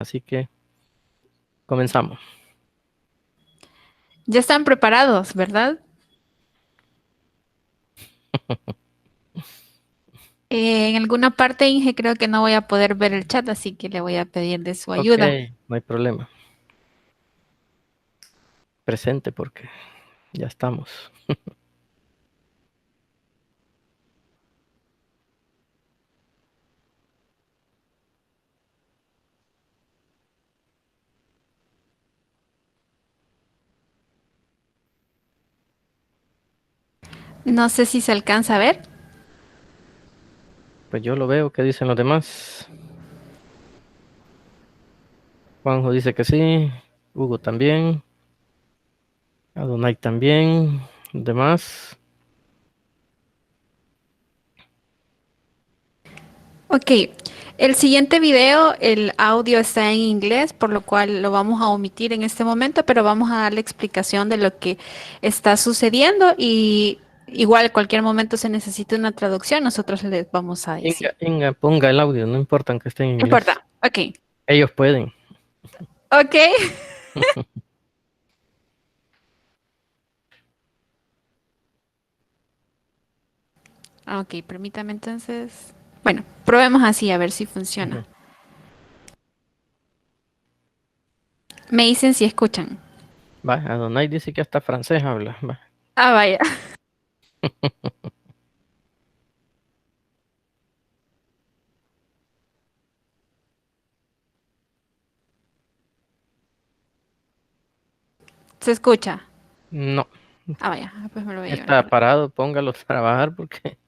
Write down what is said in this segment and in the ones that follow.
Así que comenzamos. Ya están preparados, ¿verdad? En alguna parte, Inge, creo que no voy a poder ver el chat, así que le voy a pedir de su Ok, ayuda. no hay problema. Presente porque ya estamos. No sé si se alcanza a ver. Pues yo lo veo. ¿Qué dicen los demás? Juanjo dice que sí. Hugo también. Adonai también. Los demás. Ok, el siguiente video, el audio está en inglés, por lo cual lo vamos a omitir en este momento, pero vamos a dar la explicación de lo que está sucediendo y igual cualquier momento se necesita una traducción, nosotros les vamos a decir. Inga, ponga el audio. No importa que esté en No importa. inglés. Ok. Ellos pueden. Ok. Ok, permítame entonces. Bueno, probemos así a ver si funciona. Ujú. Me dicen si escuchan. Va, Adonai dice que hasta francés habla. Va. Ah, vaya. Se escucha. No, Ah, vaya. Pues me lo voy a llevar está para acá. parado. Póngalo a trabajar porque...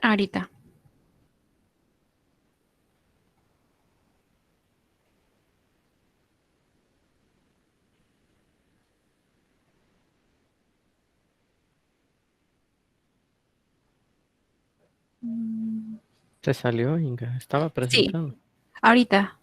Ahorita. Se salió, Inga. Estaba Sí, presentando. ahorita.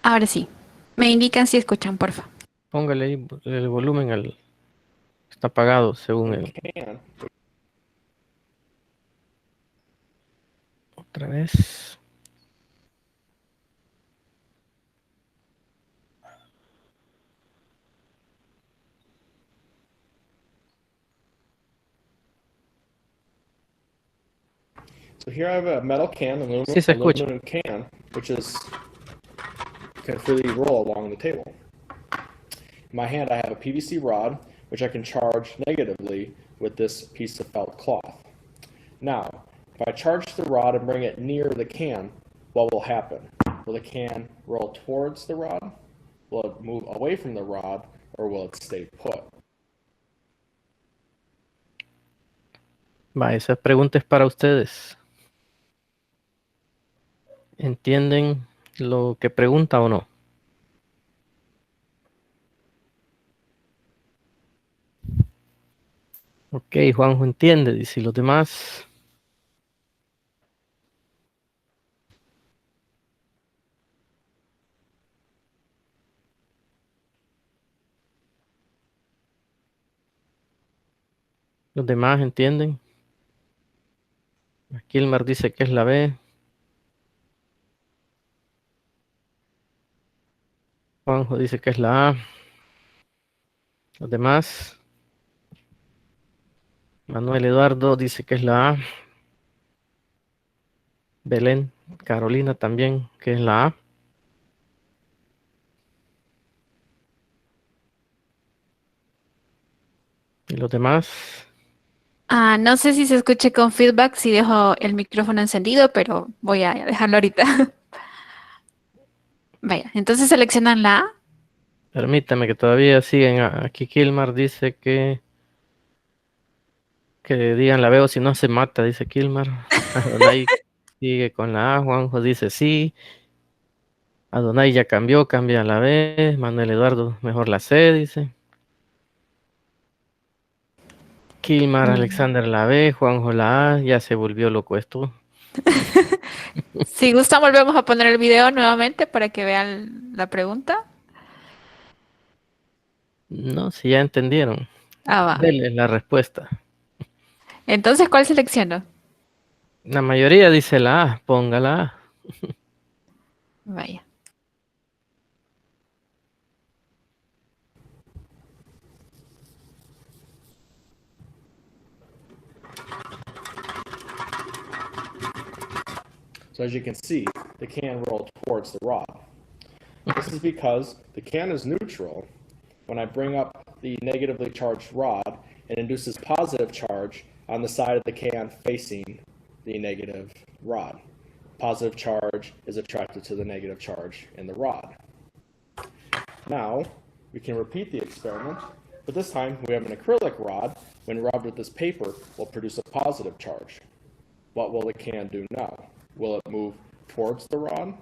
Ahora sí. Me indican si escuchan, porfa. Póngale ahí el volumen al... Está apagado según él. Can. Otra vez. So here I have a metal can, Sí se escucha. aluminum can, which is can freely roll along the table. In my hand, I have a PVC rod, which I can charge negatively with this piece of felt cloth. Now, if I charge the rod and bring it near the can, what will happen? Will the can roll towards the rod? Will it move away from the rod, or will it stay put? Va, esa pregunta es para ustedes. ¿Entienden lo que pregunta o no? Ok, Juanjo entiende. Dice, ¿y los demás? ¿Los demás entienden? Kilmer dice que es la B. Juanjo dice que es la A. Los demás. Manuel Eduardo dice que es la A. Belén Carolina también, que es la A. ¿Y los demás? No sé si se escuche con feedback si dejo el micrófono encendido, pero voy a dejarlo ahorita. Vaya, entonces seleccionan la A. Permítame que todavía siguen. Aquí Kilmar dice que digan la veo si no se mata, dice Kilmar. Adonai sigue con la A. Juanjo dice sí. Adonai ya cambió, cambia la B. Manuel Eduardo, mejor la C, dice. Kilmar Mm. Alexander la B. Juanjo la A. Ya se volvió loco esto. Si gustan, volvemos a poner el video nuevamente para que vean la pregunta. No, si ya entendieron. Va. Denle la respuesta. Entonces, ¿cuál selecciono? La mayoría dice la A, ponga la A. Vaya. So as you can see, the can rolled towards the rod. This is because the can is neutral. When I bring up the negatively charged rod, it induces positive charge on the side of the can facing the negative rod. Positive charge is attracted to the negative charge in the rod. Now, we can repeat the experiment, but this time we have an acrylic rod. When rubbed with this paper, will produce a positive charge. What will the can do now? Will it move towards the rod?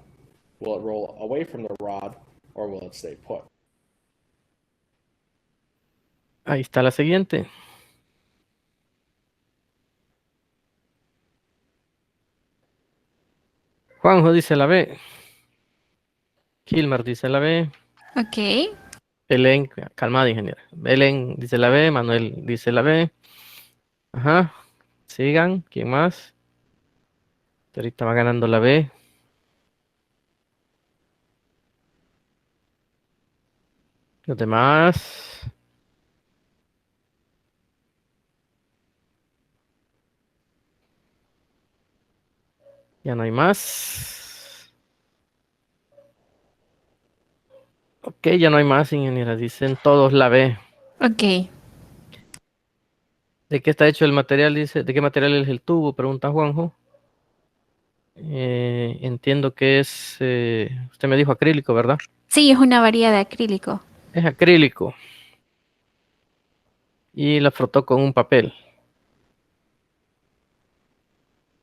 Will it roll away from the rod? Or will it stay put? Ahí está la siguiente. Juanjo dice la B. Kilmar dice la B. Ok. Belén, calmada ingeniera. Belén dice la B. Manuel dice la B. Ajá. Sigan. ¿Quién más? Ahorita va ganando la B. Los demás. Ya no hay más. Ok, ya no hay más, ingeniera. Dicen todos la B. Ok. ¿De qué está hecho el material? Dice. ¿De qué material es el tubo? Pregunta Juanjo. Entiendo que es. Usted me dijo acrílico, ¿verdad? Sí, es una varilla de acrílico. Es acrílico. Y la frotó con un papel.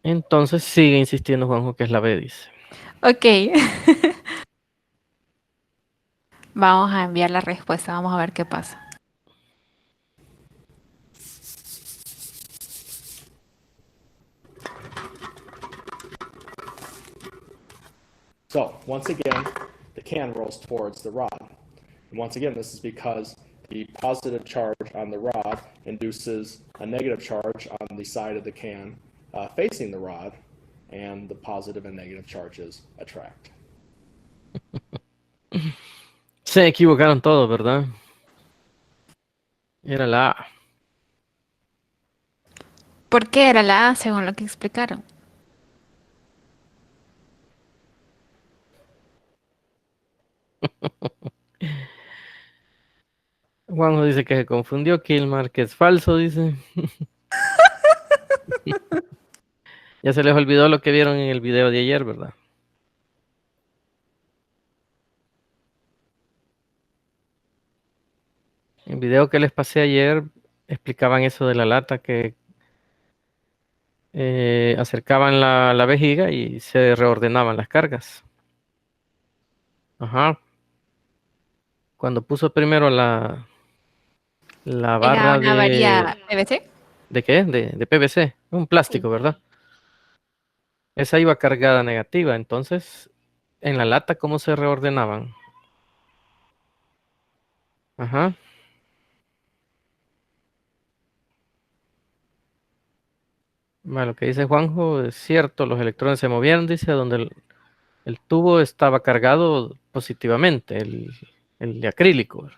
Entonces sigue insistiendo Juanjo que es la B, dice. Ok. Vamos a enviar la respuesta. Vamos a ver qué pasa. So, once again, the can rolls towards the rod. And once again, this is because the positive charge on the rod induces a negative charge on the side of the can facing the rod, and the positive and negative charges attract. Se equivocaron todos, ¿verdad? Era la A. ¿Por qué era la A según lo que explicaron? Juanjo dice que se confundió. Kilmar que es falso, dice. Ya se les olvidó lo que vieron en el video de ayer, ¿verdad? El video que les pasé ayer explicaban eso de la lata, que acercaban la vejiga y se reordenaban las cargas. Ajá. Cuando puso primero la Era barra una varilla PVC. ¿de qué? De PVC, un Sí. plástico, ¿verdad? Esa iba cargada negativa, entonces en la lata, ¿cómo se reordenaban? Ajá. Bueno, lo que dice Juanjo es cierto, los electrones se movieron, dice, donde el tubo estaba cargado positivamente, el de acrílico.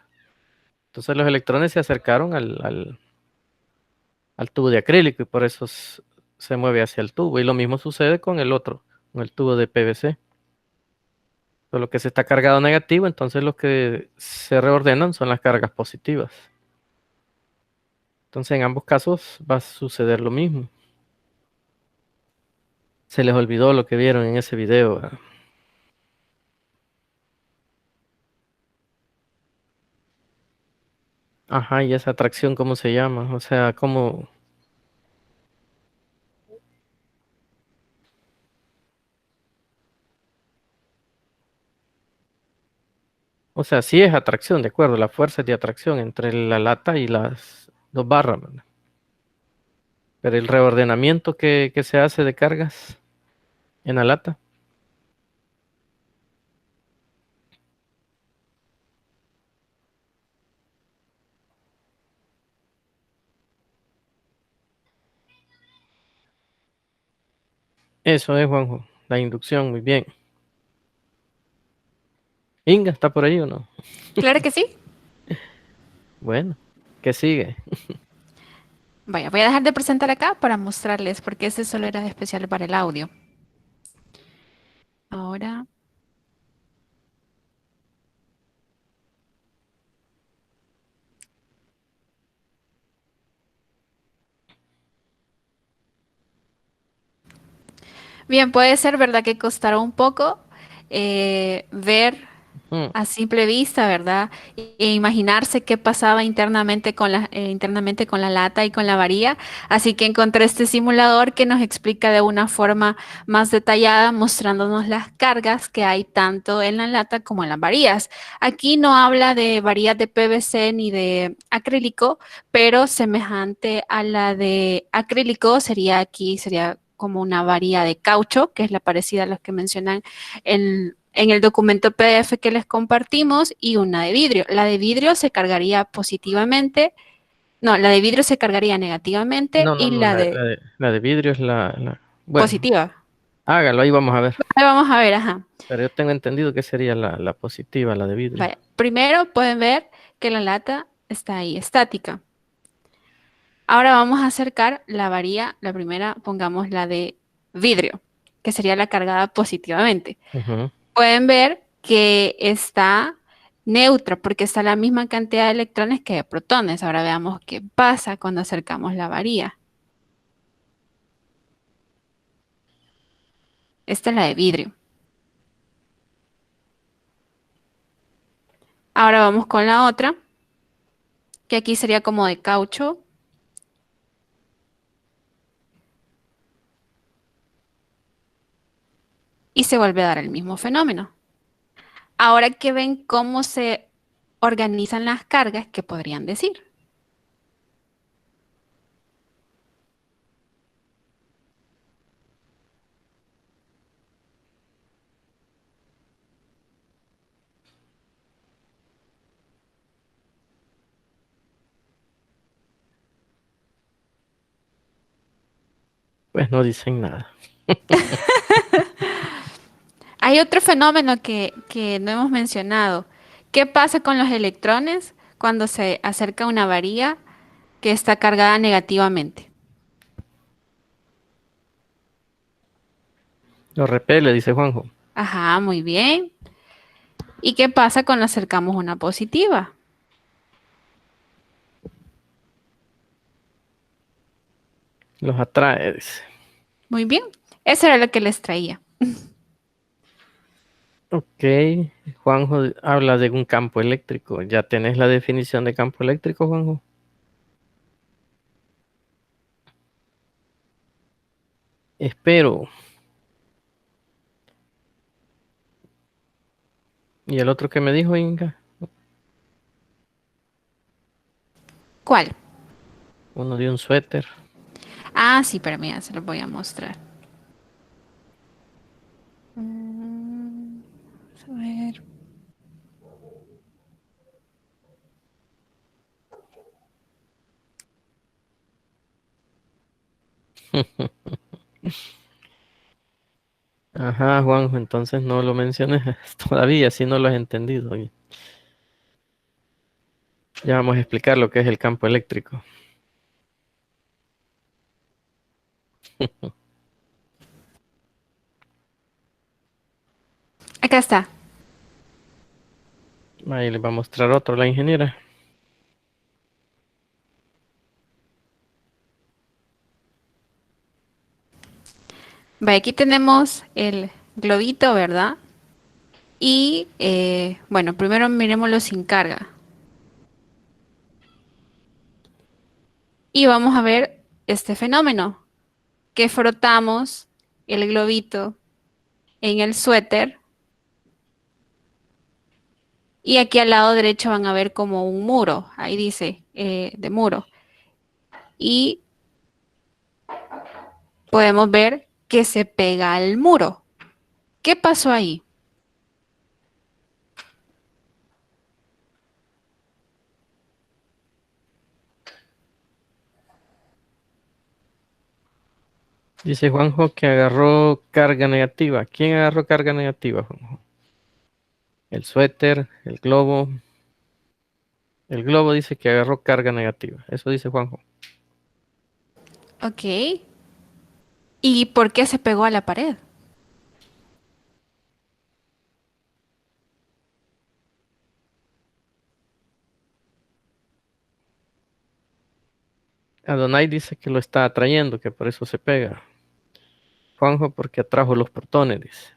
Entonces los electrones se acercaron al tubo de acrílico y por eso se mueve hacia el tubo. Y lo mismo sucede con el otro, con el tubo de PVC. Solo que se está cargado negativo, entonces los que se reordenan son las cargas positivas. Entonces, en ambos casos va a suceder lo mismo. Se les olvidó lo que vieron en ese video, ¿verdad? Ajá, y esa atracción, ¿cómo se llama? O sea, ¿cómo? O sea, sí es atracción, de acuerdo, la fuerza es de atracción entre la lata y las dos barras, ¿verdad? Pero el reordenamiento que se hace de cargas en la lata, eso es, Juanjo, la inducción, muy bien. Inga, ¿está por ahí o no? Claro que sí. Bueno, ¿qué sigue? Vaya, voy a dejar de presentar acá para mostrarles, porque este solo era especial para el audio. Ahora, bien, puede ser verdad que costará un poco ver Mm, a simple vista, ¿verdad? E imaginarse qué pasaba internamente con la lata y con la varilla. Así que encontré este simulador que nos explica de una forma más detallada, mostrándonos las cargas que hay tanto en la lata como en las varillas. Aquí no habla de varillas de PVC ni de acrílico, pero semejante a la de acrílico sería como una varilla de caucho, que es la parecida a las que mencionan en el documento PDF que les compartimos, y una de vidrio. La de vidrio se cargaría positivamente, no, la de vidrio se cargaría negativamente no, no, y no, la de la de vidrio es bueno, positiva. hágalo, ahí vamos a ver. Ahí vamos a ver, ajá. Pero yo tengo entendido que sería la positiva, la de vidrio. Vaya. Primero pueden ver que la lata está ahí estática. Ahora vamos a acercar la varilla, la primera, pongamos la de vidrio, que sería la cargada positivamente. Ujú. Pueden ver que está neutra porque está la misma cantidad de electrones que de protones. Ahora veamos qué pasa cuando acercamos la varilla. Esta es la de vidrio. Ahora vamos con la otra, que aquí sería como de caucho y se vuelve a dar el mismo fenómeno. Ahora que ven cómo se organizan las cargas, ¿qué podrían decir? Pues no dicen nada. Hay otro fenómeno que no hemos mencionado. ¿Qué pasa con los electrones cuando se acerca una varilla que está cargada negativamente? Lo repele, dice Juanjo. Ajá, muy bien. ¿Y qué pasa cuando acercamos una positiva? Los atrae, dice. Muy bien. Eso era lo que les traía. Ok, Juanjo habla de un campo eléctrico. ¿Ya tenés la definición de campo eléctrico, Juanjo? Espero. ¿Y el otro que me dijo, Inga? ¿Cuál? Uno de un suéter. Ah, sí, pero mira, se los voy a mostrar. Mm, vamos a ver. Ajá, Juanjo, entonces no lo menciones todavía, si no lo has entendido. Ya vamos a explicar lo que es el campo eléctrico. Acá está. Ahí le va a mostrar otro la ingeniera. Aquí tenemos el globito, ¿verdad? Y bueno, primero miremoslo sin carga. Y vamos a ver este fenómeno, que frotamos el globito en el suéter y aquí al lado derecho van a ver como un muro, ahí dice de muro. Y podemos ver que se pega al muro. ¿Qué pasó ahí? Dice Juanjo que agarró carga negativa. ¿Quién agarró carga negativa, Juanjo? El suéter, el globo. El globo dice que agarró carga negativa. Eso dice Juanjo. Ok. ¿Y por qué se pegó a la pared? Adonai dice que lo está atrayendo, que por eso se pega. Juanjo porque atrajo los protones, dice.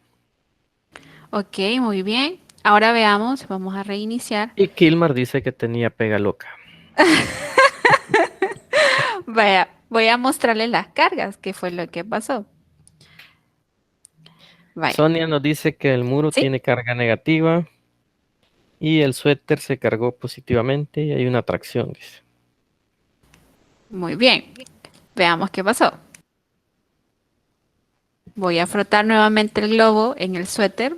Ok, muy bien. Ahora veamos, vamos a reiniciar. Y Kilmar dice que tenía pega loca. Vaya, voy a mostrarles las cargas, qué fue lo que pasó. Vaya, Sonia nos dice que el muro ¿sí? tiene carga negativa y el suéter se cargó positivamente y hay una atracción, dice. Muy bien. Veamos qué pasó. Voy a frotar nuevamente el globo en el suéter.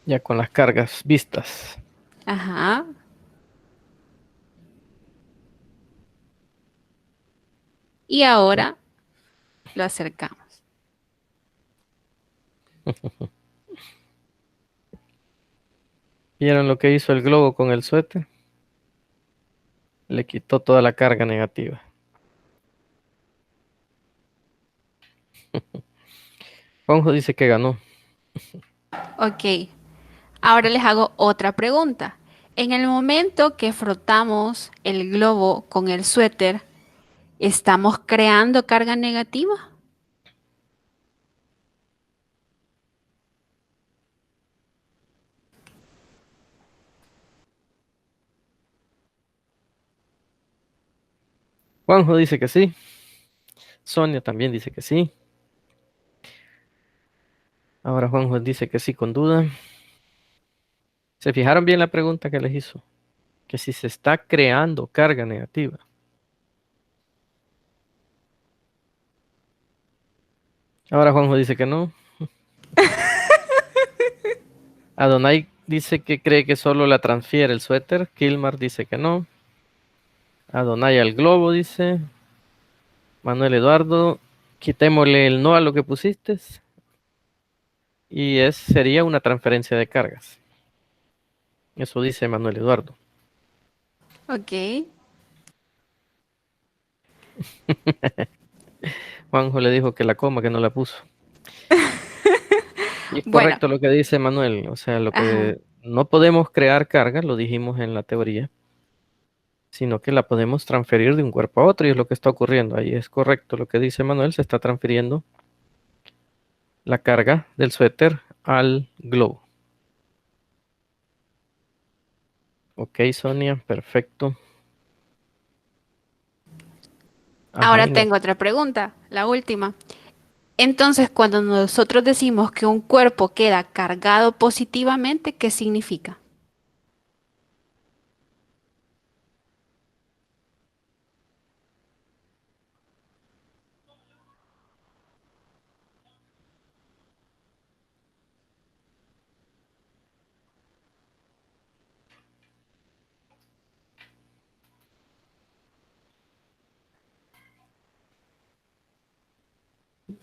Ya con las cargas vistas. Ajá. Y ahora lo acercamos. ¿Vieron lo que hizo el globo con el suéter? Le quitó toda la carga negativa. Juanjo dice que ganó. Ok. Ahora les hago otra pregunta. En el momento que frotamos el globo con el suéter, ¿estamos creando carga negativa? Juanjo dice que sí. Sonia también dice que sí. Ahora Juanjo dice que sí con duda. ¿Se fijaron bien la pregunta que les hizo? Que si se está creando carga negativa. Ahora Juanjo dice que no. Adonai dice que cree que solo la transfiere el suéter. Kilmar dice que no. Adonai al globo dice. Manuel Eduardo, quitémosle el no a lo que pusiste. Y sería una transferencia de cargas. Eso dice Manuel Eduardo. Ok. Juanjo le dijo que la coma, que no la puso. Y es Bueno, correcto lo que dice Manuel. O sea, lo ajá. que no podemos crear carga, lo dijimos en la teoría, sino que la podemos transferir de un cuerpo a otro y es lo que está ocurriendo. Ahí es correcto lo que dice Manuel, se está transfiriendo la carga del suéter al globo. Ok, Sonia, perfecto. Ajá, Ahora Inés. tengo otra pregunta, la última. Entonces, cuando nosotros decimos que un cuerpo queda cargado positivamente, ¿qué significa?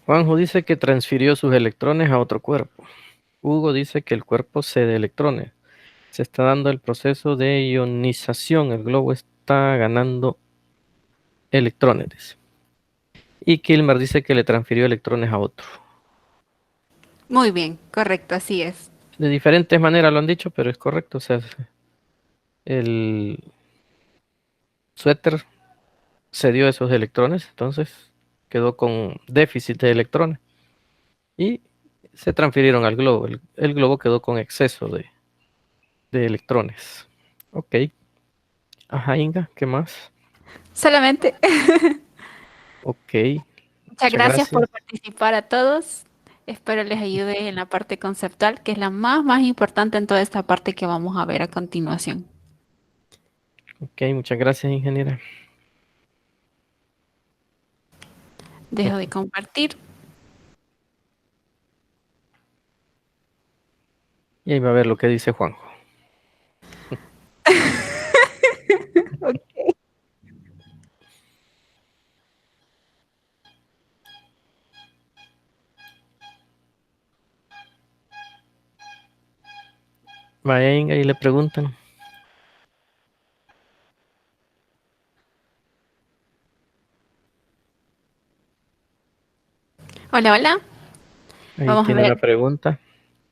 Juanjo dice que transfirió sus electrones a otro cuerpo. Hugo dice que el cuerpo cede electrones. Se está dando el proceso de ionización. El globo está ganando electrones, dice. Y Kilmer dice que le transfirió electrones a otro. Muy bien, correcto, así es. De diferentes maneras lo han dicho, pero es correcto. O sea, el suéter cedió esos electrones, entonces quedó con déficit de electrones y se transfirieron al globo. El globo quedó con exceso de electrones. Ok. Ajá, Inga, ¿qué más? Solamente. Ok, Muchas muchas gracias por gracias. participar a todos. Espero les ayude en la parte conceptual, que es la más importante en toda esta parte que vamos a ver a continuación. Ok, muchas gracias, ingeniera. Dejo de compartir. Y ahí va a ver lo que dice Juanjo. Vaya, Inga, y le preguntan. Hola, hola. Ahí Vamos a tiene ver la pregunta.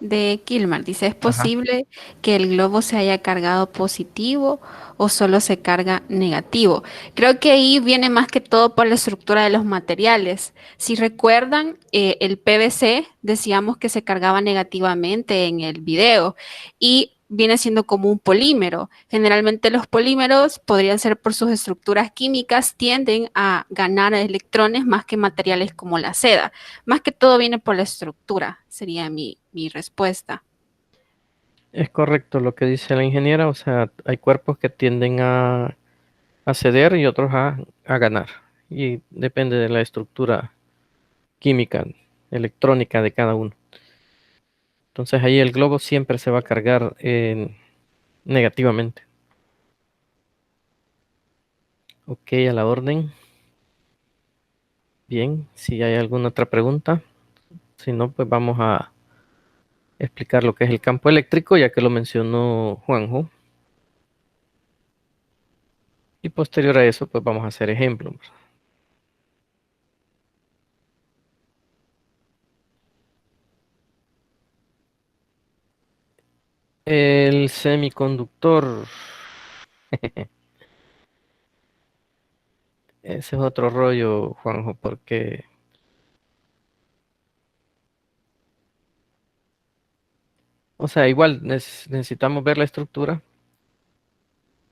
de Kilmar. Dice, ¿es Ajá. posible que el globo se haya cargado positivo o solo se carga negativo? Creo que ahí viene más que todo por la estructura de los materiales. Si recuerdan, el PVC decíamos que se cargaba negativamente en el video y viene siendo como un polímero. Generalmente los polímeros podrían ser por sus estructuras químicas, tienden a ganar electrones más que materiales como la seda. Más que todo viene por la estructura, sería mi respuesta. Es correcto lo que dice la ingeniera. O sea, hay cuerpos que tienden a ceder y otros a ganar. Y depende de la estructura química, electrónica de cada uno. Entonces ahí el globo siempre se va a cargar negativamente. Ok, a la orden. Bien, si hay alguna otra pregunta. Si no, pues vamos a explicar lo que es el campo eléctrico, ya que lo mencionó Juanjo. Y posterior a eso, pues vamos a hacer ejemplos. El semiconductor. Ese es otro rollo, Juanjo, porque, o sea, igual necesitamos ver la estructura,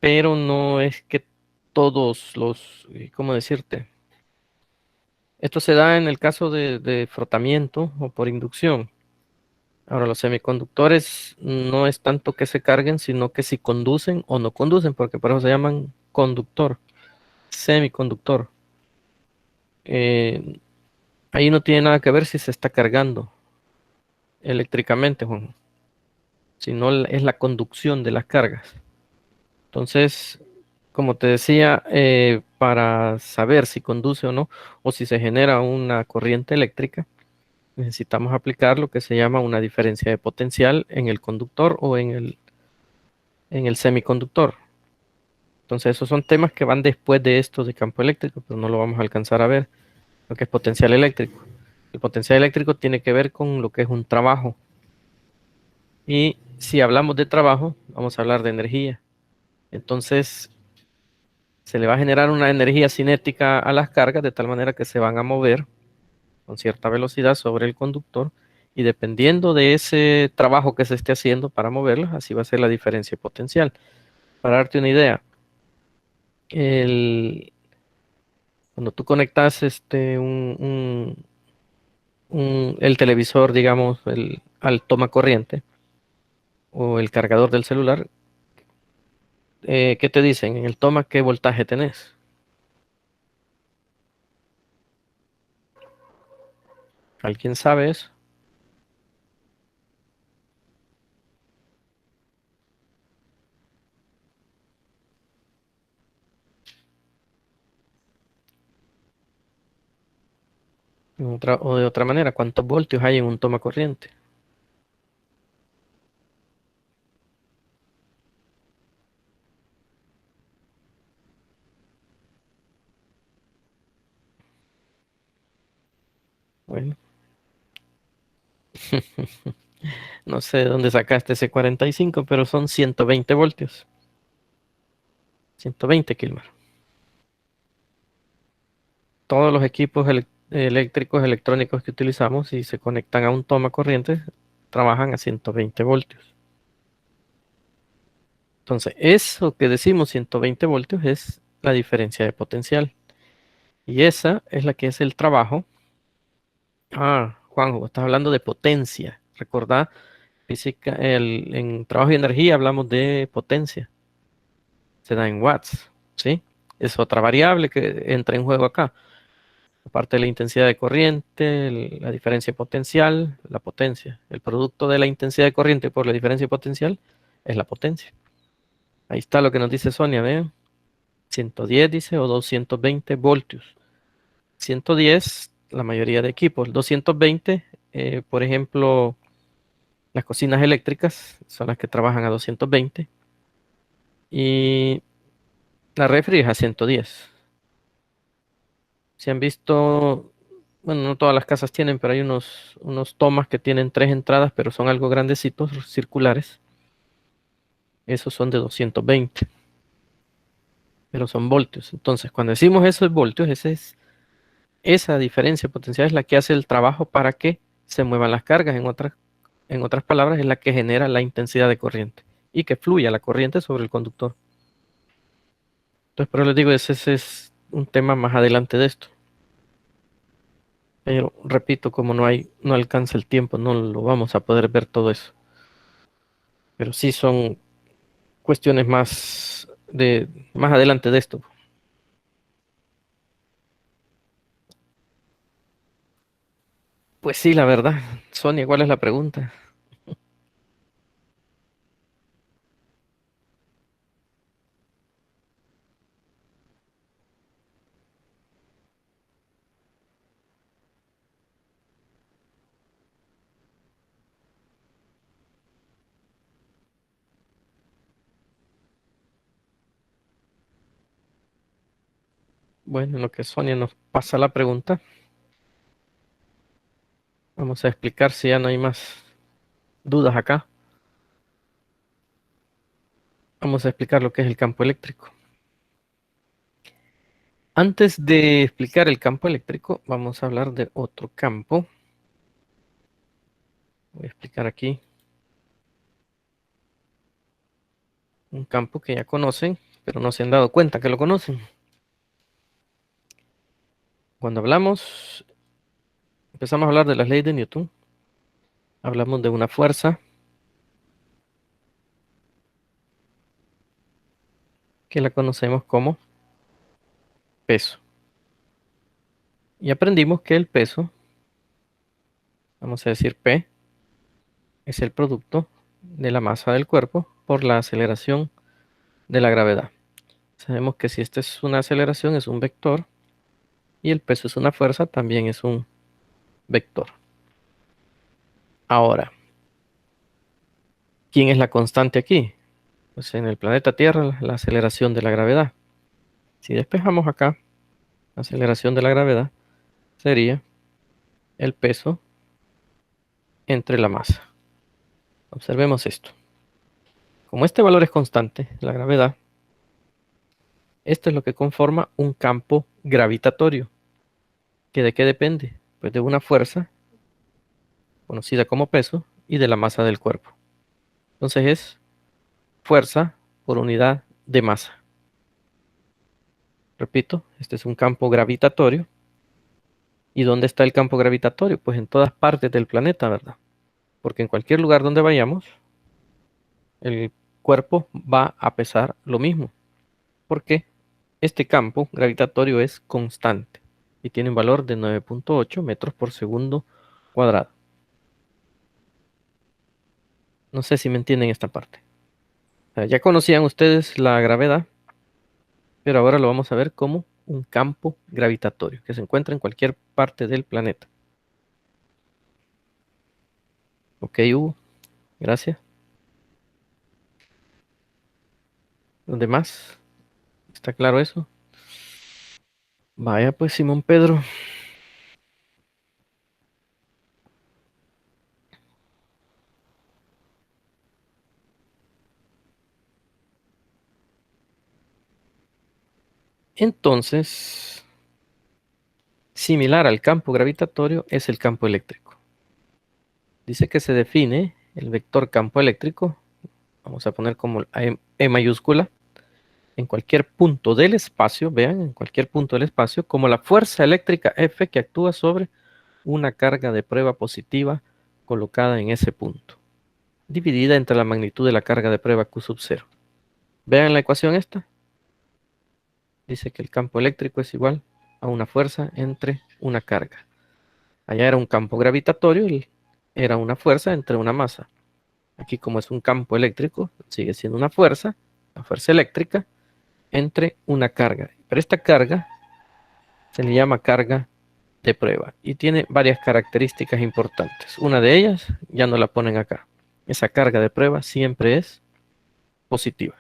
pero no es que todos los, ¿cómo decirte? Esto se da en el caso de frotamiento o por inducción. Ahora, los semiconductores no es tanto que se carguen, sino que si conducen o no conducen, porque por eso se llaman conductor, semiconductor. Eh, Ahí no tiene nada que ver si se está cargando eléctricamente, Juan, sino es la conducción de las cargas. Entonces, como te decía, para saber si conduce o no, o si se genera una corriente eléctrica, necesitamos aplicar lo que se llama una diferencia de potencial en el conductor o en el semiconductor. Entonces, esos son temas que van después de esto de campo eléctrico, pero no lo vamos a alcanzar a ver, lo que es potencial eléctrico. El potencial eléctrico tiene que ver con lo que es un trabajo. Y si hablamos de trabajo, vamos a hablar de energía. Entonces, se le va a generar una energía cinética a las cargas de tal manera que se van a mover con cierta velocidad sobre el conductor y dependiendo de ese trabajo que se esté haciendo para moverlas, así va a ser la diferencia potencial. Para darte una idea, cuando tú conectas el televisor, digamos, al toma corriente o el cargador del celular, ¿qué te dicen? En el toma, ¿qué voltaje tenés? ¿Alguien sabe eso? O de otra manera, ¿cuántos voltios hay en un toma corriente? Bueno, no sé de dónde sacaste ese 45, pero son 120 voltios. 120 Kilmer. Todos los equipos eléctricos, electrónicos que utilizamos y se conectan a un toma corriente, trabajan a 120 voltios. Entonces, eso que decimos 120 voltios es la diferencia de potencial. Y esa es la que es el trabajo. Juanjo, estás hablando de potencia. Recordá, física, en trabajo y energía hablamos de potencia. Se da en watts, ¿sí? Es otra variable que entra en juego acá. Aparte de la intensidad de corriente, la diferencia potencial, la potencia. El producto de la intensidad de corriente por la diferencia potencial es la potencia. Ahí está lo que nos dice Sonia, vean. 110 dice o 220 voltios. 110, la mayoría de equipos. 220, por ejemplo, las cocinas eléctricas son las que trabajan a 220 y la refri es a 110. Si han visto, bueno, no todas las casas tienen, pero hay unos tomas que tienen tres entradas, pero son algo grandecitos, circulares. Esos son de 220, pero son voltios. Entonces, cuando decimos eso es voltios, esa diferencia potencial es la que hace el trabajo para que se muevan las cargas. En otras palabras, es la que genera la intensidad de corriente y que fluya la corriente sobre el conductor. Entonces, pero les digo, ese es un tema más adelante de esto. Pero repito, como no alcanza el tiempo, no lo vamos a poder ver todo eso. Pero sí son cuestiones más adelante de esto. Pues sí, la verdad. Sonia, ¿cuál es la pregunta? Bueno, en lo que Sonia nos pasa la pregunta, vamos a explicar si ya no hay más dudas acá. Vamos a explicar lo que es el campo eléctrico. Antes de explicar el campo eléctrico, vamos a hablar de otro campo. Voy a explicar aquí un campo que ya conocen, pero no se han dado cuenta que lo conocen. Cuando empezamos a hablar de las leyes de Newton, hablamos de una fuerza que la conocemos como peso. Y aprendimos que el peso, vamos a decir P, es el producto de la masa del cuerpo por la aceleración de la gravedad. Sabemos que si esta es una aceleración es un vector y el peso es una fuerza, también es un vector. Ahora, ¿quién es la constante aquí? Pues en el planeta Tierra la aceleración de la gravedad. Si despejamos acá, la aceleración de la gravedad sería el peso entre la masa. Observemos esto. Como este valor es constante, la gravedad, esto es lo que conforma un campo gravitatorio. ¿Que de qué depende? Pues de una fuerza conocida como peso y de la masa del cuerpo. Entonces es fuerza por unidad de masa. Repito, este es un campo gravitatorio. ¿Y dónde está el campo gravitatorio? Pues en todas partes del planeta, ¿verdad? Porque en cualquier lugar donde vayamos, el cuerpo va a pesar lo mismo. Porque este campo gravitatorio es constante y tiene un valor de 9.8 metros por segundo cuadrado. No sé si me entienden esta parte. O sea, ya conocían ustedes la gravedad, pero ahora lo vamos a ver como un campo gravitatorio que se encuentra en cualquier parte del planeta. Ok, Hugo, gracias. ¿Los demás? ¿Está claro eso? Vaya pues, Simón Pedro. Entonces, similar al campo gravitatorio es el campo eléctrico. Dice que se define el vector campo eléctrico, vamos a poner como E mayúscula, en cualquier punto del espacio, vean, en cualquier punto del espacio, como la fuerza eléctrica F que actúa sobre una carga de prueba positiva colocada en ese punto, dividida entre la magnitud de la carga de prueba Q sub 0. Vean la ecuación esta. Dice que el campo eléctrico es igual a una fuerza entre una carga. Allá era un campo gravitatorio y era una fuerza entre una masa. Aquí, como es un campo eléctrico, sigue siendo una fuerza, la fuerza eléctrica, entre una carga. Pero esta carga se le llama carga de prueba y tiene varias características importantes. Una de ellas ya no la ponen acá. Esa carga de prueba siempre es positiva.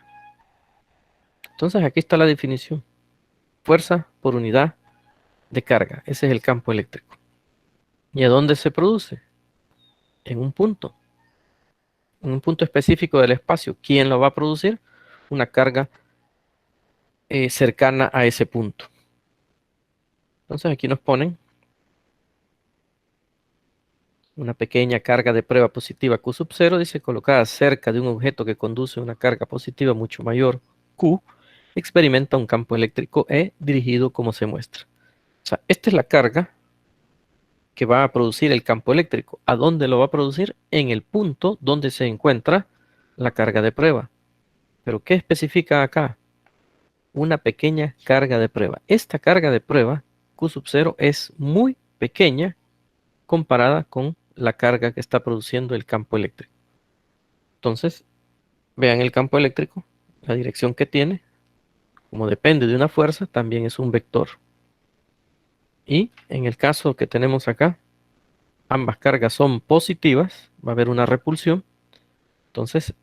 Entonces aquí está la definición. Fuerza por unidad de carga. Ese es el campo eléctrico. ¿Y a dónde se produce? En un punto específico del espacio. ¿Quién lo va a producir? Una carga cercana a ese punto. Entonces aquí nos ponen una pequeña carga de prueba positiva Q sub 0, dice, colocada cerca de un objeto que conduce una carga positiva mucho mayor, Q, experimenta un campo eléctrico E dirigido como se muestra. O sea, esta es la carga que va a producir el campo eléctrico. ¿A dónde lo va a producir? En el punto donde se encuentra la carga de prueba. ¿Pero qué especifica acá? Una pequeña carga de prueba. Esta carga de prueba, Q sub 0, es muy pequeña comparada con la carga que está produciendo el campo eléctrico. Entonces, vean el campo eléctrico, la dirección que tiene, como depende de una fuerza, también es un vector. Y en el caso que tenemos acá, ambas cargas son positivas, va a haber una repulsión. Entonces,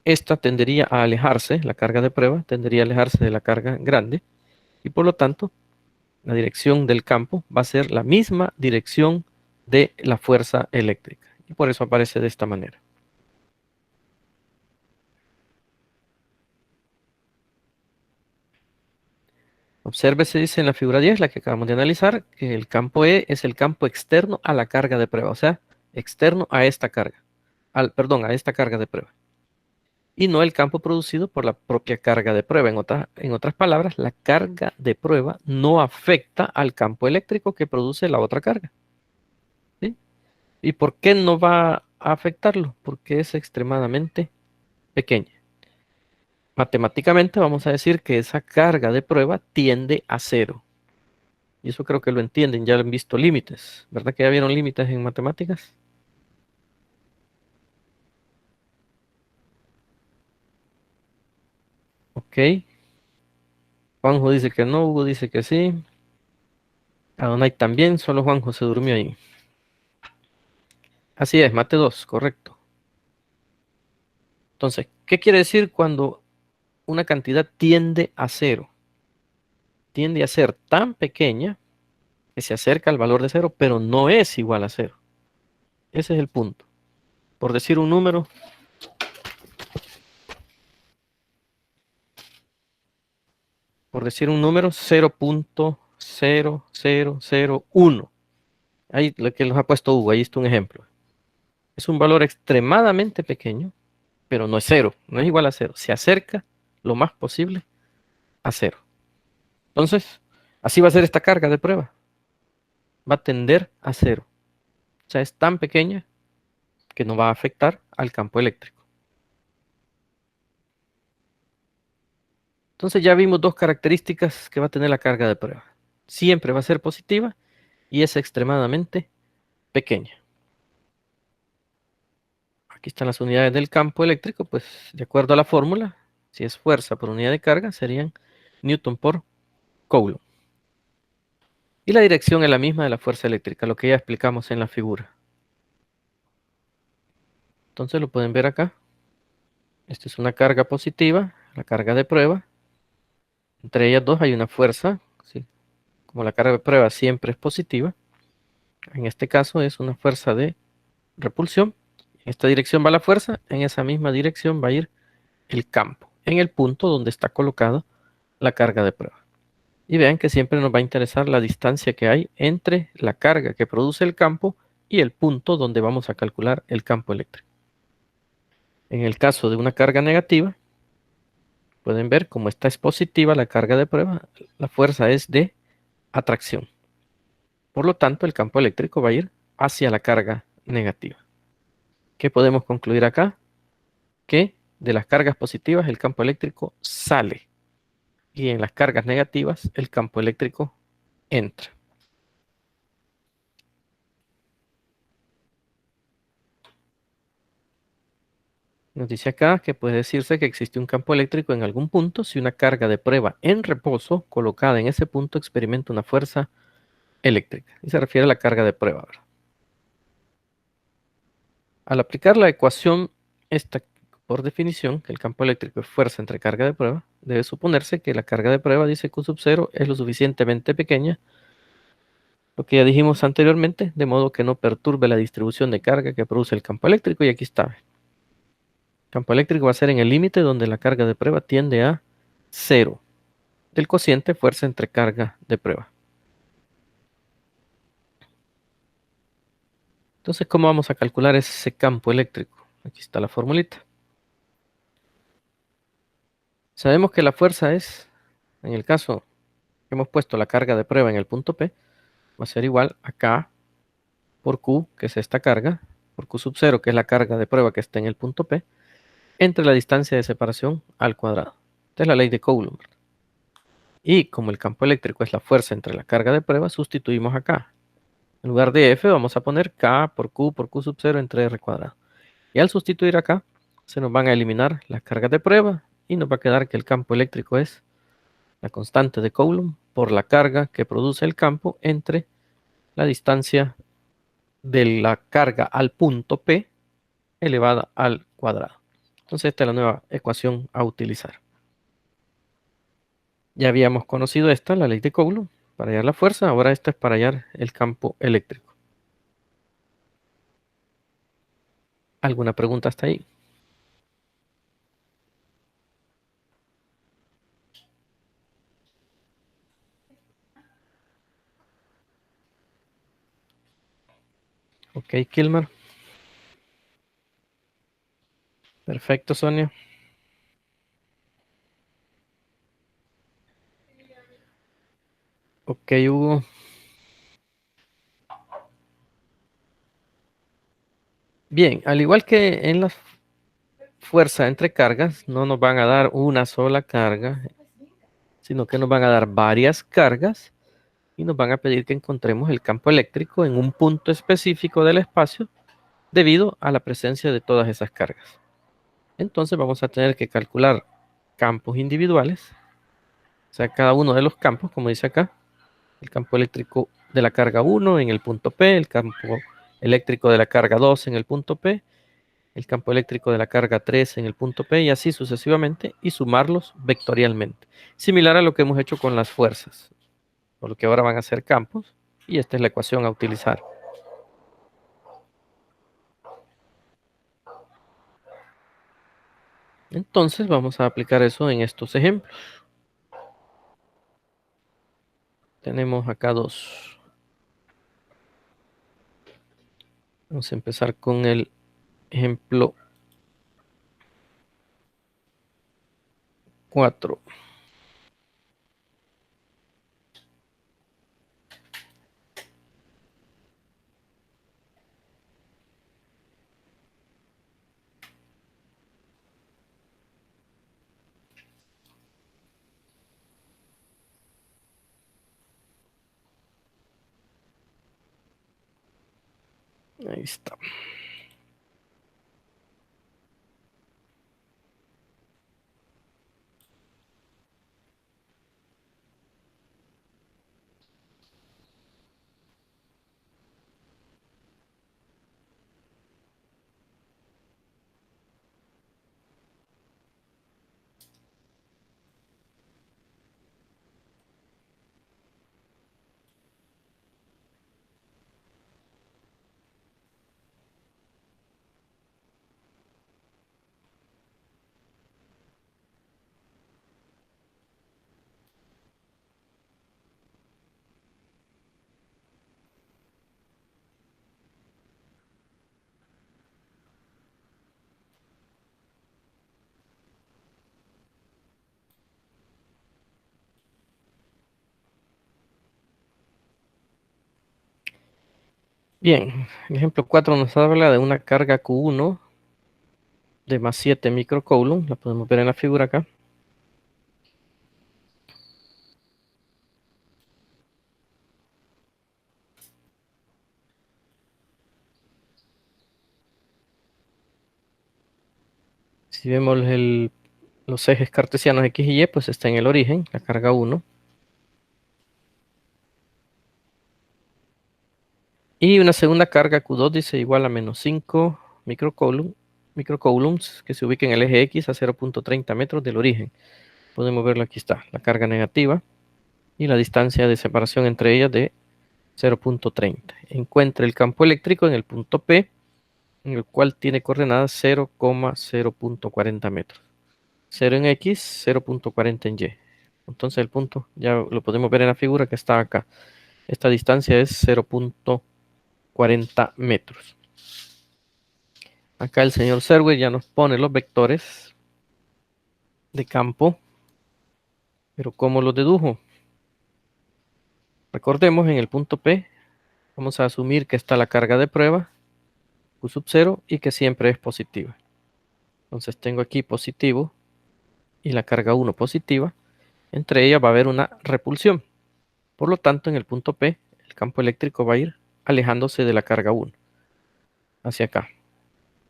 esta tendería a alejarse, la carga de prueba tendería a alejarse de la carga grande, y por lo tanto, la dirección del campo va a ser la misma dirección de la fuerza eléctrica. Y por eso aparece de esta manera. Observe, se dice en la figura 10, la que acabamos de analizar, que el campo E es el campo externo a la carga de prueba, o sea, externo a esta carga, a esta carga de prueba. Y no el campo producido por la propia carga de prueba. En otras palabras, la carga de prueba no afecta al campo eléctrico que produce la otra carga. ¿Sí? ¿Y por qué no va a afectarlo? Porque es extremadamente pequeña. Matemáticamente vamos a decir que esa carga de prueba tiende a cero. Y eso creo que lo entienden, ya han visto límites. ¿Verdad que ya vieron límites en matemáticas? Ok. Juanjo dice que no, Hugo dice que sí. Adonai también, solo Juanjo se durmió ahí. Así es, mate 2, correcto. Entonces, ¿qué quiere decir cuando una cantidad tiende a cero? Tiende a ser tan pequeña que se acerca al valor de cero, pero no es igual a cero. Ese es el punto. Por decir un número, por decir un número, 0.0001. Ahí lo que nos ha puesto Hugo, ahí está un ejemplo. Es un valor extremadamente pequeño, pero no es cero, no es igual a cero. Se acerca lo más posible a cero. Entonces, así va a ser esta carga de prueba. Va a tender a cero. O sea, es tan pequeña que no va a afectar al campo eléctrico. Entonces ya vimos dos características que va a tener la carga de prueba. Siempre va a ser positiva y es extremadamente pequeña. Aquí están las unidades del campo eléctrico, pues de acuerdo a la fórmula, si es fuerza por unidad de carga, serían Newton por Coulomb. Y la dirección es la misma de la fuerza eléctrica, lo que ya explicamos en la figura. Entonces lo pueden ver acá. Esta es una carga positiva, la carga de prueba. Entre ellas dos hay una fuerza, ¿sí? Como la carga de prueba siempre es positiva, en este caso es una fuerza de repulsión. En esta dirección va la fuerza, en esa misma dirección va a ir el campo, en el punto donde está colocada la carga de prueba. Y vean que siempre nos va a interesar la distancia que hay entre la carga que produce el campo y el punto donde vamos a calcular el campo eléctrico. En el caso de una carga negativa, pueden ver como esta es positiva la carga de prueba, la fuerza es de atracción. Por lo tanto, el campo eléctrico va a ir hacia la carga negativa. ¿Qué podemos concluir acá? Que de las cargas positivas el campo eléctrico sale y en las cargas negativas el campo eléctrico entra. Nos dice acá que puede decirse que existe un campo eléctrico en algún punto si una carga de prueba en reposo colocada en ese punto experimenta una fuerza eléctrica. Y se refiere a la carga de prueba, ¿verdad? Al aplicar la ecuación esta por definición, que el campo eléctrico es fuerza entre carga de prueba, debe suponerse que la carga de prueba, dice Q sub 0, es lo suficientemente pequeña, lo que ya dijimos anteriormente, de modo que no perturbe la distribución de carga que produce el campo eléctrico, y aquí está. El campo eléctrico va a ser en el límite donde la carga de prueba tiende a 0, del cociente fuerza entre carga de prueba. Entonces, ¿cómo vamos a calcular ese campo eléctrico? Aquí está la formulita. Sabemos que la fuerza es, en el caso que hemos puesto la carga de prueba en el punto P, va a ser igual a K por Q, que es esta carga, por Q sub 0, que es la carga de prueba que está en el punto P, entre la distancia de separación al cuadrado. Esta es la ley de Coulomb. Y como el campo eléctrico es la fuerza entre la carga de prueba, sustituimos acá. En lugar de F vamos a poner K por Q sub 0 entre R cuadrado. Y al sustituir acá, se nos van a eliminar las cargas de prueba y nos va a quedar que el campo eléctrico es la constante de Coulomb por la carga que produce el campo entre la distancia de la carga al punto P elevada al cuadrado. Entonces esta es la nueva ecuación a utilizar. Ya habíamos conocido esta, la ley de Coulomb, para hallar la fuerza. Ahora esta es para hallar el campo eléctrico. ¿Alguna pregunta hasta ahí? Ok, Kilmer. Perfecto, Sonia. Ok, Hugo. Bien, al igual que en la fuerza entre cargas, no nos van a dar una sola carga, sino que nos van a dar varias cargas y nos van a pedir que encontremos el campo eléctrico en un punto específico del espacio debido a la presencia de todas esas cargas. Entonces vamos a tener que calcular campos individuales, o sea, cada uno de los campos, como dice acá, el campo eléctrico de la carga 1 en el punto P, el campo eléctrico de la carga 2 en el punto P, el campo eléctrico de la carga 3 en el punto P y así sucesivamente, y sumarlos vectorialmente. Similar a lo que hemos hecho con las fuerzas, por lo que ahora van a ser campos, y esta es la ecuación a utilizar. Entonces vamos a aplicar eso en estos ejemplos. Tenemos acá dos. Vamos a empezar con el ejemplo 4. Ahí está. Bien, el ejemplo 4 nos habla de una carga Q1 de más 7 microcoulomb. La podemos ver en la figura acá. Si vemos los ejes cartesianos X y Y, pues está en el origen, la carga 1. Y una segunda carga Q2 dice igual a menos 5 microcoulombs que se ubica en el eje X a 0.30 metros del origen. Podemos verlo, aquí está, la carga negativa y la distancia de separación entre ellas de 0.30. Encuentra el campo eléctrico en el punto P, en el cual tiene coordenadas 0,0.40 metros. 0 en X, 0.40 en Y. Entonces el punto ya lo podemos ver en la figura que está acá. Esta distancia es 0.40 metros. Acá el señor Serwe ya nos pone los vectores de campo, pero ¿cómo los dedujo? Recordemos, en el punto P vamos a asumir que está la carga de prueba, Q sub 0, y que siempre es positiva. Entonces tengo aquí positivo y la carga 1 positiva. Entre ellas va a haber una repulsión. Por lo tanto, en el punto P, el campo eléctrico va a ir alejándose de la carga 1, hacia acá.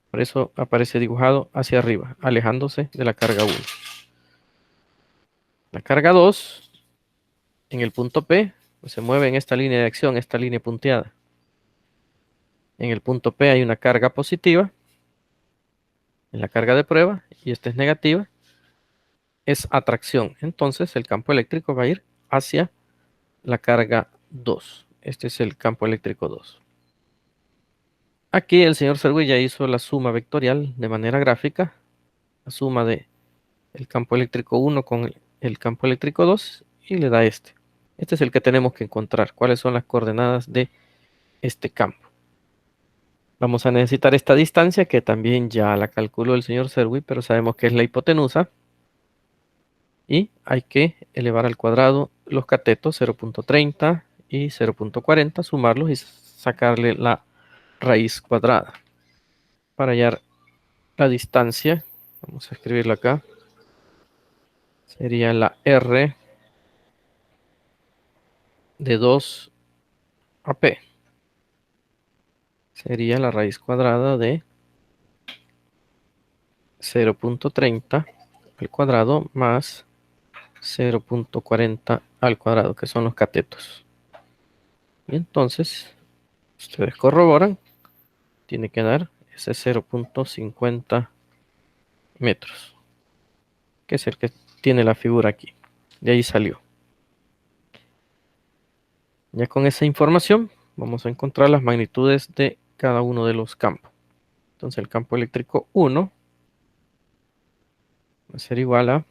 Por eso aparece dibujado hacia arriba, alejándose de la carga 1. La carga 2, en el punto P, pues se mueve en esta línea de acción, esta línea punteada. En el punto P hay una carga positiva, en la carga de prueba, y esta es negativa, es atracción. Entonces el campo eléctrico va a ir hacia la carga 2. Este es el campo eléctrico 2. Aquí el señor Serwi ya hizo la suma vectorial de manera gráfica, la suma de el campo eléctrico 1 con el campo eléctrico 2, y le da este. Este es el que tenemos que encontrar. ¿Cuáles son las coordenadas de este campo? Vamos a necesitar esta distancia, que también ya la calculó el señor Serwi, pero sabemos que es la hipotenusa. Y hay que elevar al cuadrado los catetos 0.30 y 0.40, sumarlos y sacarle la raíz cuadrada. Para hallar la distancia, vamos a escribirlo acá, sería la R de 2 a P. Sería la raíz cuadrada de 0.30 al cuadrado más 0.40 al cuadrado, que son los catetos. Y entonces, ustedes corroboran, tiene que dar ese 0.50 metros, que es el que tiene la figura aquí. De ahí salió. Ya con esa información vamos a encontrar las magnitudes de cada uno de los campos. Entonces el campo eléctrico 1 va a ser igual a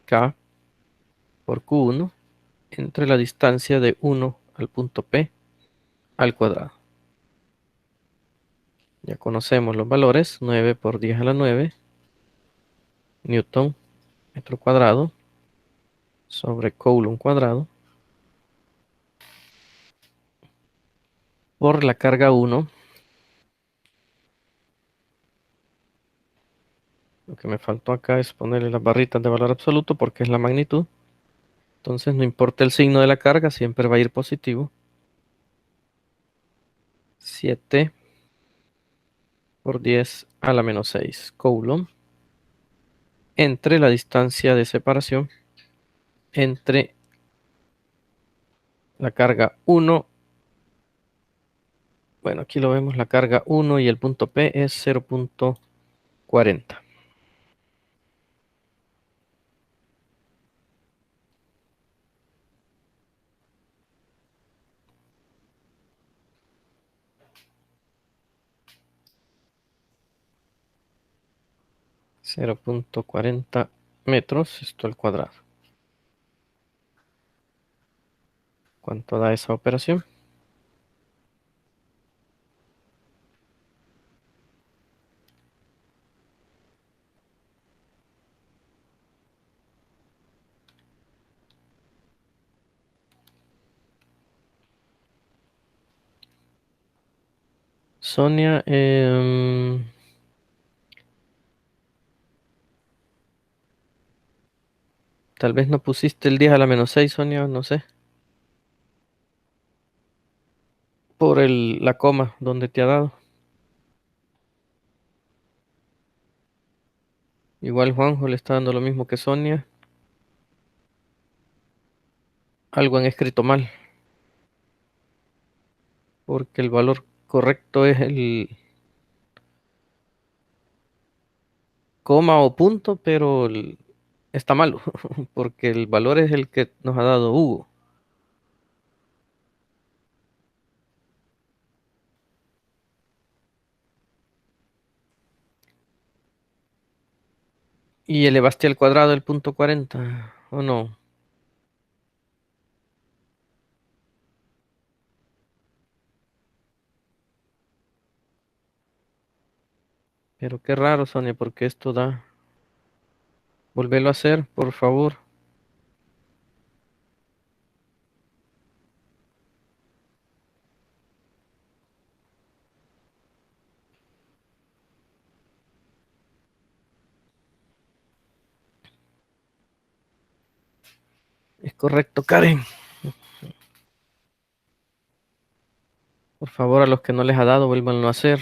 K por Q1 entre la distancia de 1 al punto P al cuadrado. Ya conocemos los valores: 9 por 10 a la 9 Newton metro cuadrado sobre Coulomb cuadrado por la carga 1. Lo que me faltó acá es ponerle las barritas de valor absoluto porque es la magnitud. Entonces no importa el signo de la carga, siempre va a ir positivo. 7 por 10 a la menos 6 Coulomb entre la distancia de separación entre la carga 1. Bueno, aquí lo vemos, la carga 1 y el punto P es 0.40. 0.40 metros, esto al cuadrado. ¿Cuánto da esa operación? Sonia, tal vez no pusiste el 10 a la menos 6, Sonia, no sé. Por la coma donde te ha dado. Igual Juanjo le está dando lo mismo que Sonia. Algo han escrito mal. Porque el valor correcto es el coma o punto, pero está malo. Porque el valor es el que nos ha dado Hugo. Y elevaste al cuadrado el punto 40, ¿o no? Pero qué raro, Sonia, porque esto da. Volvelo a hacer, por favor. Es correcto, Karen. Por favor, a los que no les ha dado, vuélvanlo a hacer.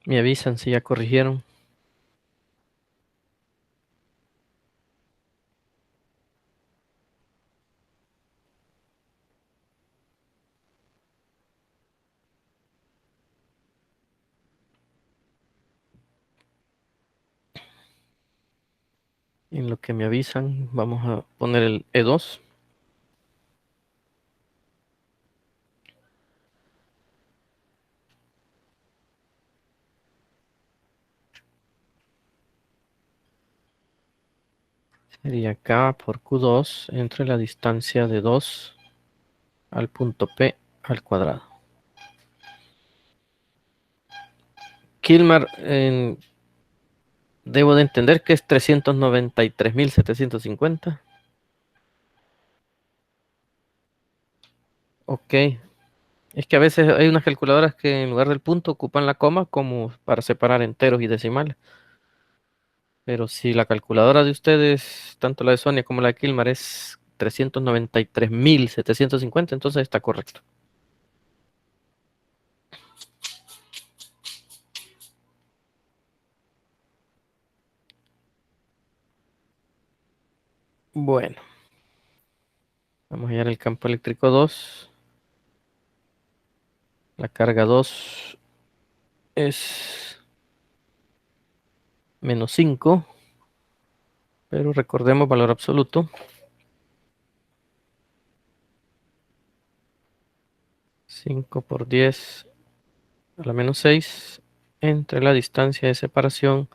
Me avisan si ya corrigieron. En lo que me avisan, vamos a poner el E2. Sería K por Q2 entre la distancia de 2 al punto P al cuadrado. Kilmar, debo de entender que es 393.750. Ok. Es que a veces hay unas calculadoras que en lugar del punto ocupan la coma como para separar enteros y decimales. Pero si la calculadora de ustedes, tanto la de Sonia como la de Kilmar, es 393.750, entonces está correcto. Bueno, vamos a hallar el campo eléctrico 2. La carga 2 es menos 5, pero recordemos valor absoluto. 5 por 10 a la menos 6 entre la distancia de separación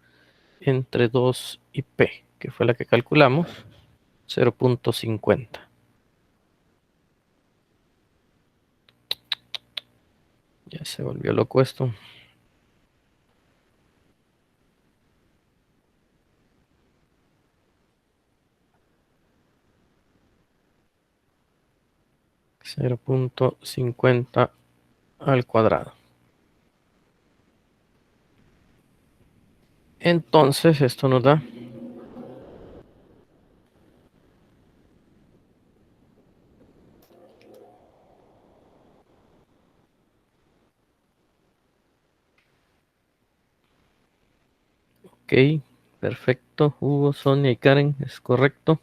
entre 2 y P, que fue la que calculamos, 0.50. Ya se volvió loco esto. 0.50 al cuadrado. Entonces esto nos da ok, perfecto. Hugo, Sonia y Karen, es correcto.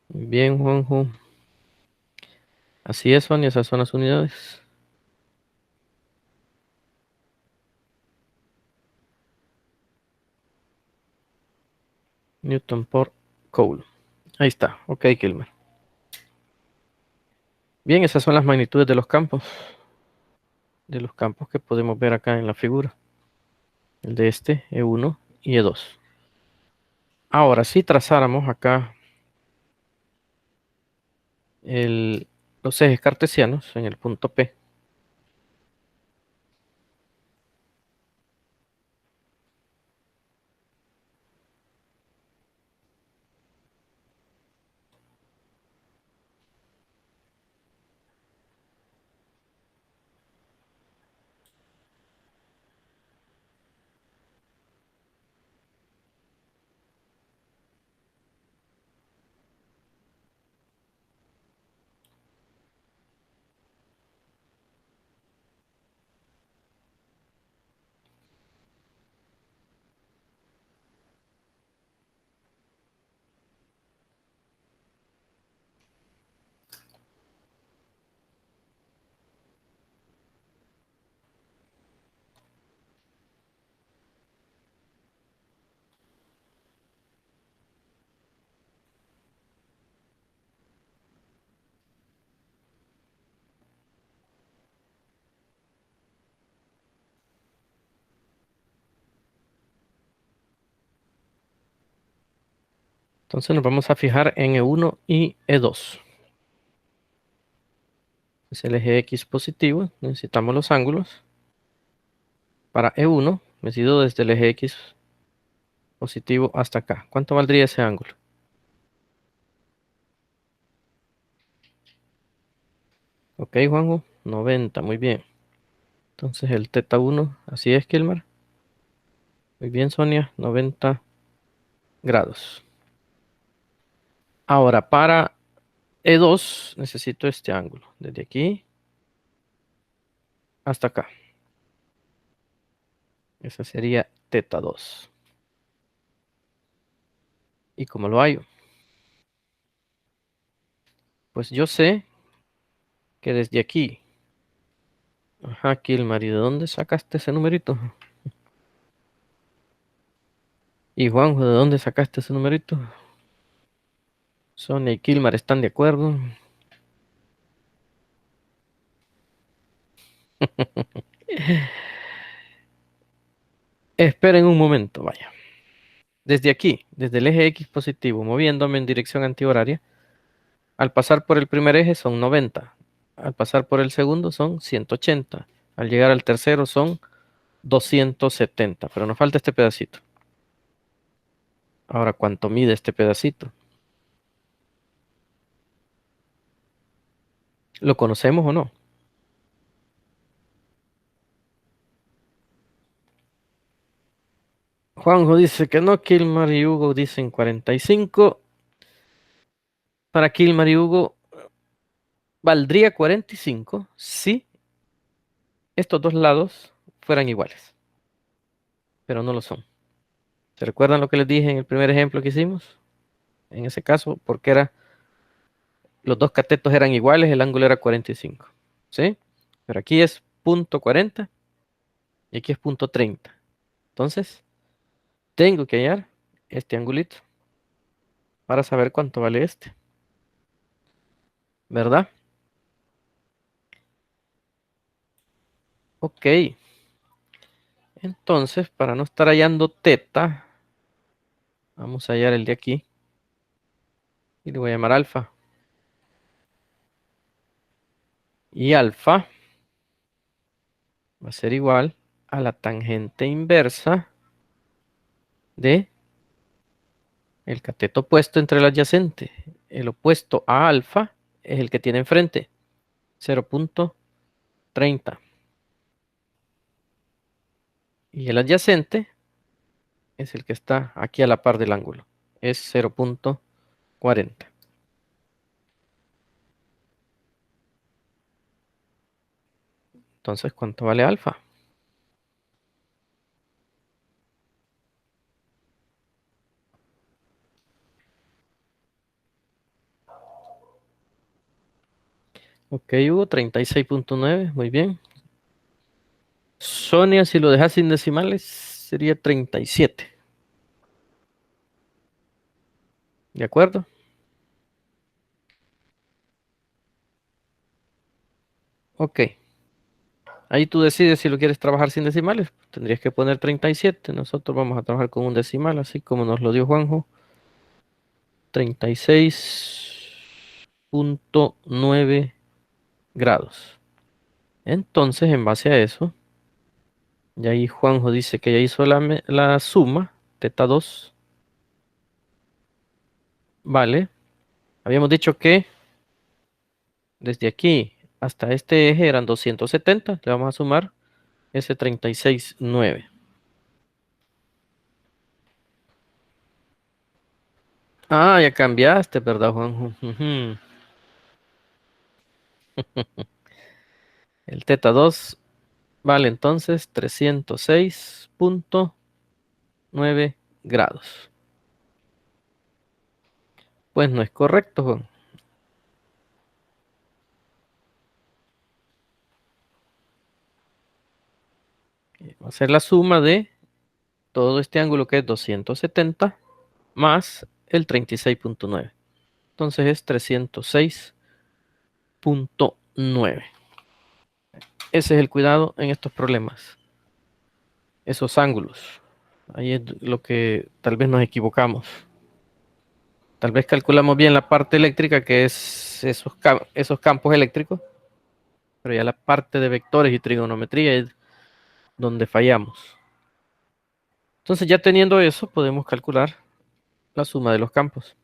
Muy bien, Juanjo. Así es, Sonia, esas son las unidades. Newton por Coulomb. Ahí está, ok, Kilmer. Bien, esas son las magnitudes de los campos. De los campos que podemos ver acá en la figura. El de este, E1 y E2. Ahora, si trazáramos acá los ejes cartesianos en el punto P. Entonces nos vamos a fijar en E1 y E2. Es el eje X positivo, necesitamos los ángulos. Para E1, medido desde el eje X positivo hasta acá. ¿Cuánto valdría ese ángulo? Ok, Juanjo, 90, muy bien. Entonces el teta 1, así es, Kilmar. Muy bien, Sonia, 90 grados. Ahora, para E2 necesito este ángulo, desde aquí hasta acá. Ese sería teta 2. ¿Y cómo lo hallo? Pues yo sé que desde aquí. Ajá, Kilmar, ¿y de dónde sacaste ese numerito? Y Juanjo, ¿de dónde sacaste ese numerito? Sonia y Kilmar están de acuerdo. Esperen un momento, vaya. Desde aquí, desde el eje X positivo, moviéndome en dirección antihoraria, al pasar por el primer eje son 90, al pasar por el segundo son 180, al llegar al tercero son 270, pero nos falta este pedacito. Ahora, ¿cuánto mide este pedacito? ¿Lo conocemos o no? Juanjo dice que no, Kilmar y Hugo dicen 45. Para Kilmar y Hugo, valdría 45 si estos dos lados fueran iguales, pero no lo son. ¿Se recuerdan lo que les dije en el primer ejemplo que hicimos? En ese caso, porque los dos catetos eran iguales, el ángulo era 45. ¿Sí? Pero aquí es punto 40 y aquí es punto 30. Entonces, tengo que hallar este angulito para saber cuánto vale este. ¿Verdad? Ok. Entonces, para no estar hallando teta, vamos a hallar el de aquí. Y le voy a llamar alfa. Y alfa va a ser igual a la tangente inversa de el cateto opuesto entre el adyacente. El opuesto a alfa es el que tiene enfrente, 0.30. Y el adyacente es el que está aquí a la par del ángulo, es 0.40. Entonces, ¿cuánto vale alfa? Ok, Hugo, 36.9, muy bien. Sonia, si lo dejas sin decimales, sería 37. ¿De acuerdo? Ok. Ahí tú decides si lo quieres trabajar sin decimales. Tendrías que poner 37. Nosotros vamos a trabajar con un decimal, así como nos lo dio Juanjo. 36. 36.9 grados. Entonces, en base a eso, y ahí Juanjo dice que ya hizo la suma, teta 2, vale. Habíamos dicho que desde aquí hasta este eje eran 270, le vamos a sumar ese 36.9. Ah, ya cambiaste, ¿verdad, Juanjo? Ujú. El teta 2 vale entonces 306.9 grados. Pues no es correcto, Juan. Va a ser la suma de todo este ángulo que es 270 más el 36.9. Entonces es 306.9. Ese es el cuidado en estos problemas. Esos ángulos. Ahí es lo que tal vez nos equivocamos. Tal vez calculamos bien la parte eléctrica, que es esos campos eléctricos, pero ya la parte de vectores y trigonometría es donde fallamos. Entonces, ya teniendo eso, podemos calcular la suma de los campos.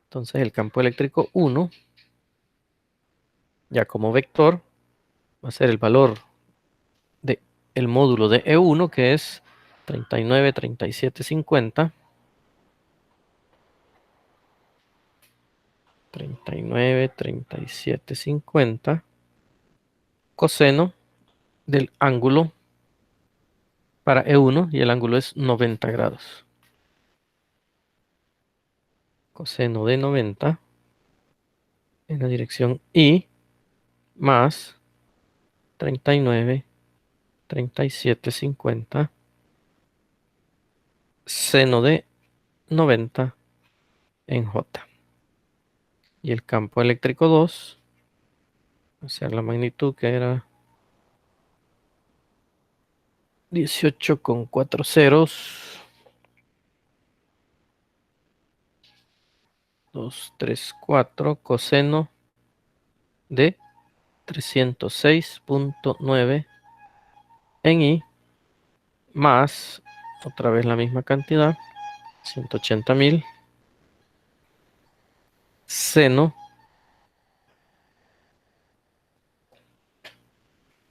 Entonces, el campo eléctrico 1, ya como vector, va a ser el valor de el módulo de E1, que es 39, 37, 50. 39, 37, 50. Coseno del ángulo para E1 y el ángulo es 90 grados. Coseno de 90 en la dirección I más 39, 37, 50. Seno de 90 en J. Y el campo eléctrico 2, o sea, la magnitud que era 18 con 4 ceros. 2, 3, 4, coseno de 306.9 en I más, otra vez la misma cantidad, 180.000, seno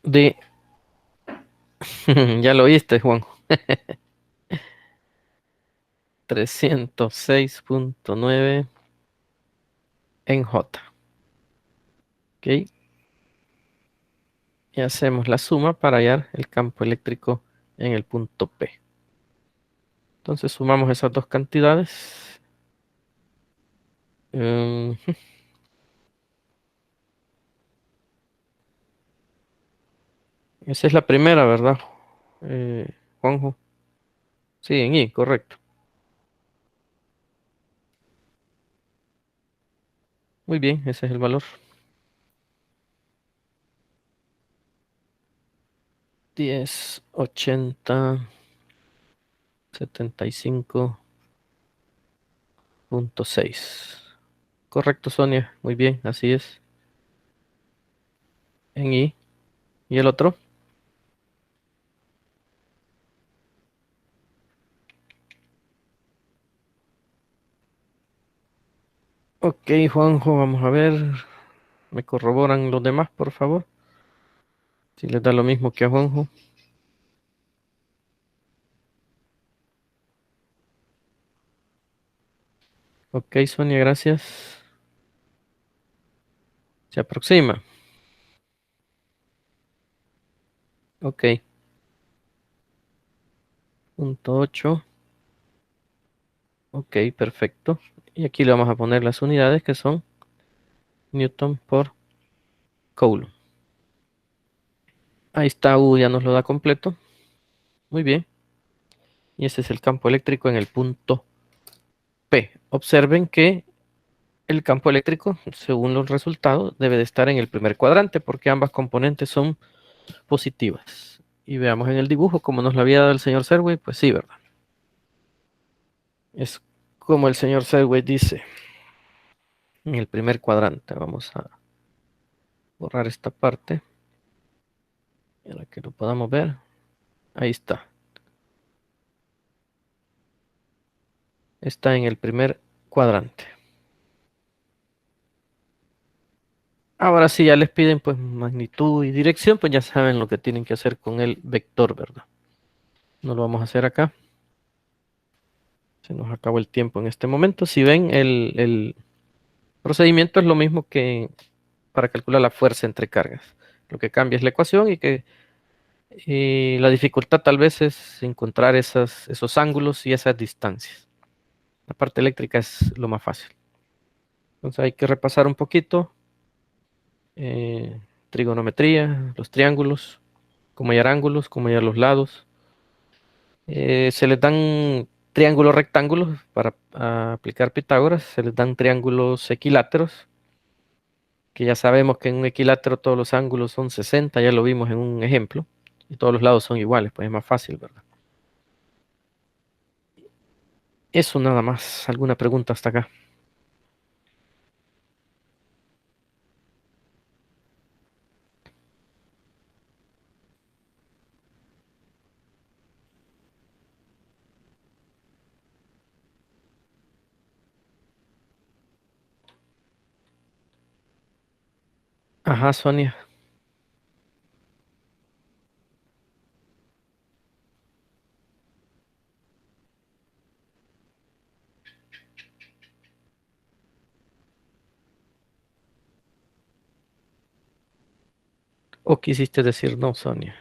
de, ya lo oíste, Juan, 306.9 en J. Ok, y hacemos la suma para hallar el campo eléctrico en el punto P. Entonces sumamos esas dos cantidades. Esa es la primera, ¿verdad? Juanjo. Sí, en I, correcto. Muy bien, ese es el valor. 10, 80, 75.6. Correcto, Sonia. Muy bien, así es. En I. ¿Y el otro? Ok, Juanjo, vamos a ver. ¿Me corroboran los demás, por favor? Si les da lo mismo que a Juanjo. Ok, Sonia, gracias. Se aproxima. Ok. Punto 8. Ok, perfecto. Y aquí le vamos a poner las unidades que son Newton por Coulomb. Ahí está, ya nos lo da completo. Muy bien. Y ese es el campo eléctrico en el punto P. Observen que el campo eléctrico, según los resultados, debe de estar en el primer cuadrante porque ambas componentes son positivas. Y veamos en el dibujo como nos lo había dado el señor Serway, pues sí, ¿verdad? Es como el señor Serway dice. en el primer cuadrante. Vamos a borrar esta parte para que lo podamos ver. Ahí está. Está en el primer cuadrante. Ahora sí ya les piden pues magnitud y dirección, pues ya saben lo que tienen que hacer con el vector, ¿verdad? No lo vamos a hacer acá. Se nos acabó el tiempo en este momento. Si ven, el procedimiento es lo mismo que para calcular la fuerza entre cargas. Lo que cambia es la ecuación y la dificultad tal vez es encontrar esos ángulos y esas distancias. La parte eléctrica es lo más fácil. Entonces hay que repasar un poquito. Trigonometría, los triángulos, cómo hallar ángulos, cómo hallar los lados. Se les dan triángulos rectángulos para aplicar Pitágoras, se les dan triángulos equiláteros, que ya sabemos que en un equilátero todos los ángulos son 60, ya lo vimos en un ejemplo, y todos los lados son iguales, pues es más fácil, ¿verdad? Eso nada más. ¿Alguna pregunta hasta acá? Ajá, Sonia. ¿O quisiste decir no, Sonia?